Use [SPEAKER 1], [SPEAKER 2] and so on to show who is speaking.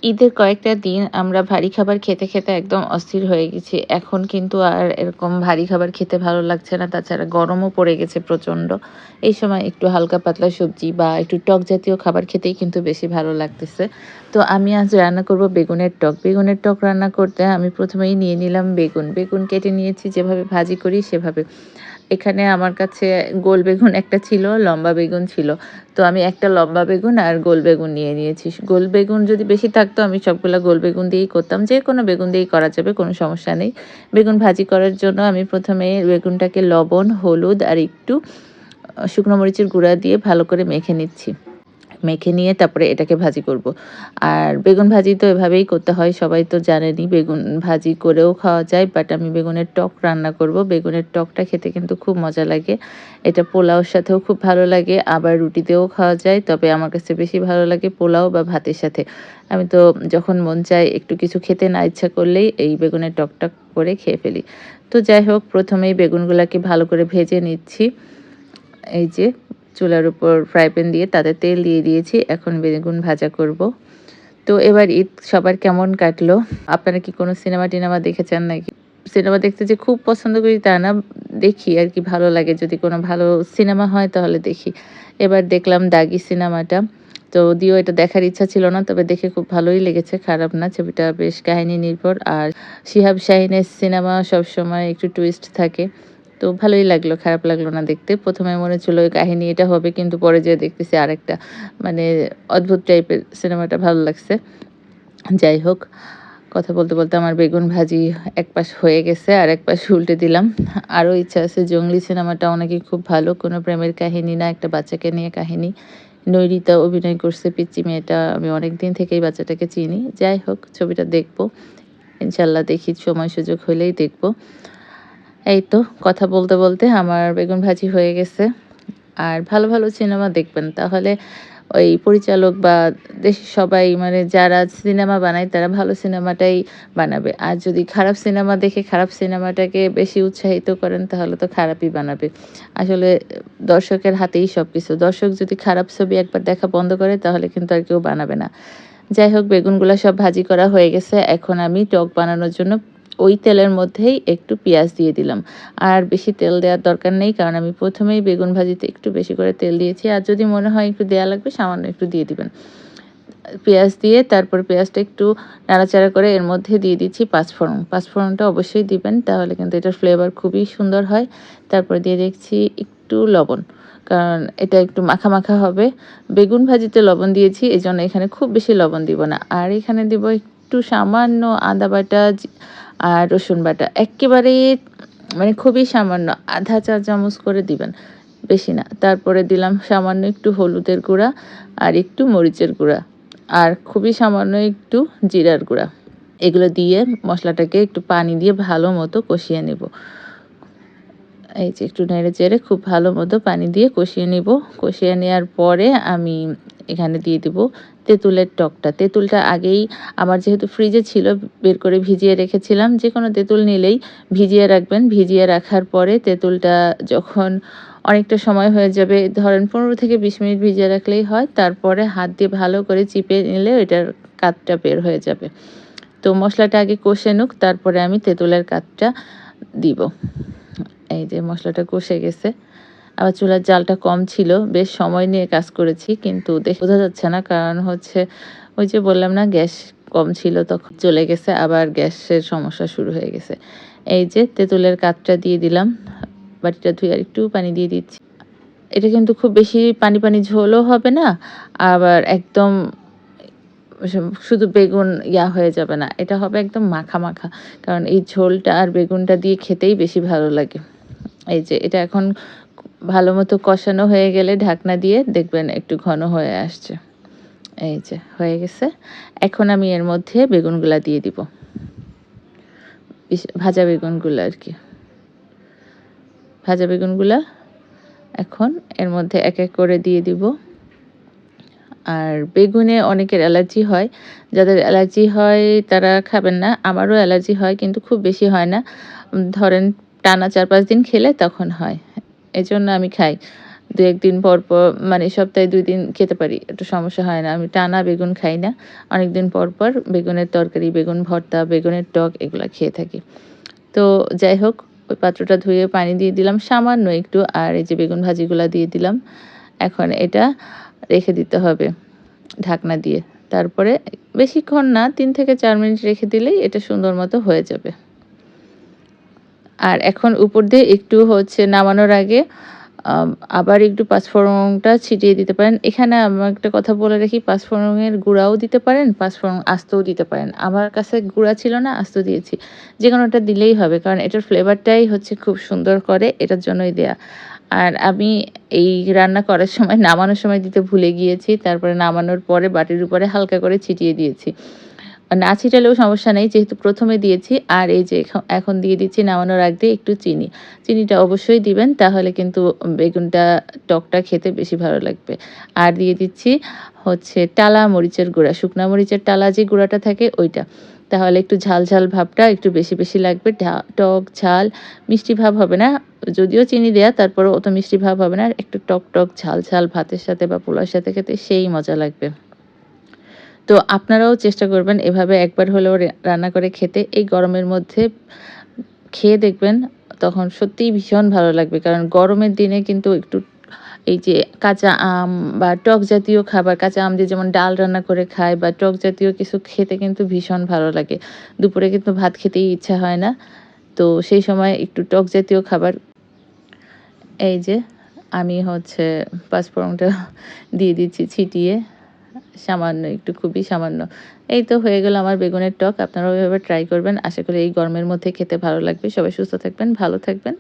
[SPEAKER 1] ঈদের কয়েকটা দিন আমরা ভারী খাবার খেতে, খেতে একদম অস্থির হয়ে গেছি। এখন কিন্তু আর এরকম ভারী খাবার খেতে ভালো লাগছে না। তাছাড়া গরমও পড়ে গেছে প্রচণ্ড। এই সময় একটু হালকা পাতলা সবজি বা একটু টক জাতীয় খাবার খেতেই কিন্তু বেশি ভালো লাগতেছে। তো আমি আজ রান্না করব বেগুনের টক। বেগুনের টক রান্না করতে আমি ১ম এই নিয়ে নিলাম বেগুন। বেগুন কেটে নিয়েছি যেভাবে ভাজি করি সেভাবে। এখানে আমার কাছে গোল বেগুন একটা ছিল, লম্বা বেগুন ছিল। তো আমি একটা লম্বা বেগুন আর গোল বেগুন নিয়ে নিয়েছি। গোল বেগুন যদি বেশি থাকতো আমি সবগুলা গোল বেগুন দিয়েই করতাম। যেকোনো বেগুন দিয়েই করা যাবে, কোনো সমস্যা নেই। বেগুন ভাজি করার জন্য আমি ১ম এ বেগুনটাকে লবণ, হলুদ আর একটু শুকনো মরিচের গুঁড়া দিয়ে ভালো করে মেখে নিচ্ছি। মেখে নিয়ে তারপরে এটাকে ভাজি করব। আর বেগুন ভাজি তো এভাবেই করতে হয়, সবাই তো জানেনই। বেগুন ভাজি করেও খাওয়া যায়, বাট আমি বেগুনের টক রান্না করব। বেগুনের টকটা খেতে কিন্তু খুব মজা লাগে। এটা পোলাওর সাথেও খুব ভালো লাগে, আবার রুটিতেও খাওয়া যায়। তবে আমার কাছে বেশি ভালো লাগে পোলাও বা ভাতের সাথে। আমি তো যখন মন চায় একটু কিছু খেতে না ইচ্ছা করলেই এই বেগুনের টকটা করে খেয়ে ফেলি। তো যাই হোক, ১ম এই বেগুনগুলাকে ভালো করে ভেজে নিচ্ছি। এই যে চুলার উপর ফ্রাই প্যান দিয়ে তাতে তেল দিয়ে দিয়েছি। এখন বেগুন ভাজা করব। তো এবার ঈদ সবার কেমন কাটলো? আপনারা কি কোনো সিনেমা-টিনেমা দেখেছেন নাকি? সিনেমা দেখতে যে খুব পছন্দ করি তা না। দেখি আরকি, ভালো লাগে। যদি কোনো ভালো সিনেমা হয় তাহলে দেখি। এবার দেখলাম 'দাগি' সিনেমাটা। যদিও এটা দেখার ইচ্ছা ছিল না, তবে দেখে খুব ভালোই লেগেছে, খারাপ না। ছবিটা বেশ কাহিনী নির্ভর। আর শিহাব শাহীনের সিনেমা সবসময় একটু টুইস্ট থাকে। তো ভালোই লাগলো, খারাপ লাগলো না দেখতে। ১ম এ মনে হচ্ছিল ওই কাহিনী এটা হবে, কিন্তু পরে যেয়ে দেখতেছি আরেকটা। মানে অদ্ভুত টাইপের, সিনেমাটা ভালো লাগছে। যাই হোক, কথা বলতে, বলতে আমার বেগুন ভাজি এক পাশ হয়ে গেছে, আরেক পাশ উল্টে দিলাম। আরও ইচ্ছা আছে, জংলি সিনেমাটাও নাকি খুব ভালো। কোনো প্রেমের কাহিনী না, একটা বাচ্চাকে নিয়ে কাহিনী। নৈরিতা অভিনয় করছে, পিচ্চি মেয়েটা। আমি অনেকদিন থেকেই বাচ্চাটাকে চিনি। যাই হোক, ছবিটা দেখব। ইনশাআল্লাহ দেখি, সময় সুযোগ হলেই দেখব। এই তো কথা বলতে, বলতে আমার বেগুন ভাজি হয়ে গেছে। আর ভালো, ভালো সিনেমা দেখবেন। তাহলে ওই পরিচালক বা দেশের সবাই, মানে যারা সিনেমা বানায় তারা ভালো সিনেমাটাই বানাবে। আর যদি খারাপ সিনেমা দেখে খারাপ সিনেমাটাকে বেশি উৎসাহিত করেন তাহলে তো খারাপই বানাবে। আসলে দর্শকের হাতেই সবকিছু। দর্শক যদি খারাপ ছবি একবার দেখা বন্ধ করে তাহলে কিন্তু আর কেউ বানাবে না। যাই হোক, বেগুনগুলা সব ভাজি করা হয়ে গেছে। এখন আমি টক বানানোর জন্য ওই তেলের মধ্যেই একটু পেঁয়াজ দিয়ে দিলাম। আর বেশি তেল দেওয়ার দরকার নেই, কারণ আমি ১ম এই বেগুন ভাজিতে একটু বেশি করে তেল দিয়েছি। আর যদি মনে হয় একটু দেয়া লাগবে, সামান্য একটু দিয়ে দিবেন। পেঁয়াজ দিয়ে তারপর পেঁয়াজটা একটু নাড়াচাড়া করে এর মধ্যে দিয়ে দিচ্ছি পাঁচফোড়ন। পাঁচফোড়নটা অবশ্যই দিবেন, তাহলে কিন্তু এটার ফ্লেভার খুবই সুন্দর হয়। তারপর দিয়ে দিচ্ছি একটু লবণ। কারণ এটা একটু মাখা, মাখা হবে। বেগুন ভাজিতে লবণ দিয়েছি, এজন্য এখানে খুব বেশি লবণ দিব না। আর এখানে দিব একটু সামান্য আদা বাটা আর রসুন বাটা। এক্কেবারে মানে খুবই সামান্য, ১/২ চা চামচ করে দিবেন, বেশি না। তারপরে দিলাম সামান্য একটু হলুদের গুঁড়া আর একটু মরিচের গুঁড়া। আর খুবই সামান্য একটু জিরার গুঁড়া। এগুলো দিয়ে মসলাটাকে একটু পানি দিয়ে ভালো মতো কষিয়ে নেব। এই যে একটু নেড়ে-চেড়ে খুব ভালো মতো পানি দিয়ে কষিয়ে নিব। কষিয়ে নেয়ার পরে আমি এখানে দিয়ে দিব তেঁতুলের টকটা। তেঁতুলটা আগেই আমার যেহেতু ফ্রিজে ছিল, বের করে ভিজিয়ে রেখেছিলাম। যেকোনো তেঁতুল নিলেই ভিজিয়ে রাখবেন। ভিজিয়ে রাখার পরে তেঁতুলটা যখন অনেকটা সময় হয়ে যাবে, ধরেন ১৫ থেকে ২০ মিনিট ভিজিয়ে রাখলেই হয়। তারপরে হাত দিয়ে ভালো করে চিপে নিলে এটার কাতটা বের হয়ে যাবে। তো মসলাটা আগে কষে নিক, তারপরে আমি তেঁতুলের কাতটা দিব। এই যে মসলাটা কষে গেছে। আবার চুলার জালটা কম ছিল। বেশ সময় নিয়ে কাজ করেছি। কিন্তু দেখে বোঝা যাচ্ছে না। কারণ হচ্ছে ওই যে বললাম না, গ্যাস কম ছিল, তখন চলে গেছে। আবার গ্যাসের সমস্যা শুরু হয়ে গেছে। এই যে তেঁতুলের কাতটা দিয়ে দিলাম। বাটিটা ধুয়ে আরেকটু পানি দিয়ে দিচ্ছি। এটা কিন্তু খুব বেশি পানি, পানি ঝোলও হবে না। আবার একদম শুধু বেগুন হয়ে যাবে না। এটা হবে একদম মাখা, মাখা। কারণ এই ঝোলটা আর বেগুনটা দিয়ে খেতেই বেশি ভালো লাগে। এই যে এটা এখন ভালো মতো কষানো হয়ে গেলে ঢাকনা দিয়ে দেখবেন একটু ঘন হয়ে আসছে। এই যে হয়ে গেছে। এখন আমি এর মধ্যে বেগুনগুলা দিয়ে দিব। ভাজা বেগুনগুলা আরকি। ভাজা বেগুনগুলা এখন এর মধ্যে এক, এক করে দিয়ে দিব। আর বেগুনে অনেকের অ্যালার্জি হয়। যাদের অ্যালার্জি হয় তারা খাবেন না। আমারও অ্যালার্জি হয়, কিন্তু খুব বেশি হয় না। ধরেন টানা ৪-৫ দিন খেলে তখন হয়। এজন্য আমি খাই। দু-এক দিন পর, পর মানে সপ্তাহে ২ দিন খেতে পারি। একটু সমস্যা হয় না। আমি টানা বেগুন খাই না। অনেকদিন পর, পর বেগুনের তরকারি, বেগুন ভর্তা, বেগুনের টক এগুলা খেয়ে থাকি। তো যাই হোক, ওই পাত্রটা ধুয়ে পানি দিয়ে দিলাম সামান্য একটু। আর এই যে বেগুন ভাজিগুলা দিয়ে দিলাম। এখন এটা রেখে দিতে হবে ঢাকনা দিয়ে। তারপরে বেশিক্ষণ না ৩ থেকে ৪ মিনিট রেখে দিলেই এটা সুন্দর মতো হয়ে যাবে। আর এখন উপর দিয়ে একটু নামানোর আগে আম আবার একটু পাঁচফোড়নটা ছিটিয়ে দিতে পারেন। এখানে আমি একটা কথা বলে রাখি, পাঁচফোড়নের গুঁড়াও দিতে পারেন, পাঁচফোড়ন আস্তও দিতে পারেন। আমার কাছে গুঁড়া ছিল না, আস্ত দিয়েছি। যেকোনোটা দিলেই হবে। কারণ এটার ফ্লেভারটাই খুব সুন্দর করে, এটার জন্যই দেয়া। আর আমি এই রান্না করার সময় নামানোর সময় দিতে ভুলে গিয়েছি। তারপরে নামানোর পরে বাটির উপরে হালকা করে ছিটিয়ে দিয়েছি। না ছিটালেও সমস্যা নেই যেহেতু ১ম এ দিয়েছি। আর এই যে এখন দিয়ে দিচ্ছি নামানোর আগ দিয়ে একটু চিনি। চিনিটা অবশ্যই দিবেন, তাহলে কিন্তু বেগুনটা টকটা খেতে বেশি ভালো লাগবে। আর দিয়ে দিচ্ছি টালা মরিচের গুঁড়া, শুকনা মরিচের টালা যে গুঁড়াটা থাকে ওইটা। তাহলে একটু ঝাল, ঝাল ভাবটা একটু বেশি, বেশি লাগবে। টক, ঝাল, মিষ্টি ভাব হবে না। যদিও চিনি দেয়া, তারপরেও অত মিষ্টি ভাব হবে না। আর একটু টক, টক, ঝাল, ঝাল ভাতের সাথে বা পোলাওর সাথে খেতে সেই মজা লাগবে। তো আপনারাও চেষ্টা করবেন এভাবে একবার হলেও রান্না করে খেতে। এই গরমের মধ্যে খেয়ে দেখবেন, তখন সত্যিই ভীষণ ভালো লাগবে। কারণ গরমের দিনে কিন্তু একটু এই যে কাঁচা আম বা টক জাতীয় খাবার, কাঁচা আম দিয়ে যেমন ডাল রান্না করে খায় বা টক জাতীয় কিছু খেতে কিন্তু ভীষণ ভালো লাগে। দুপুরে কিন্তু ভাত খেতেই ইচ্ছা হয় না। তো সেই সময় একটু টক জাতীয় খাবার, এই যে আমি পাঁচফোড়নটা দিয়ে দিচ্ছি ছিটিয়ে। সামান্য একটু, খুবই সামান্য। এই তো হয়ে গেল আমার বেগুনের টক। আপনারাও এভাবে ট্রাই করবেন। আশা করি এই গরমের মধ্যে খেতে ভালো লাগবে। সবাই সুস্থ থাকবেন, ভালো থাকবেন।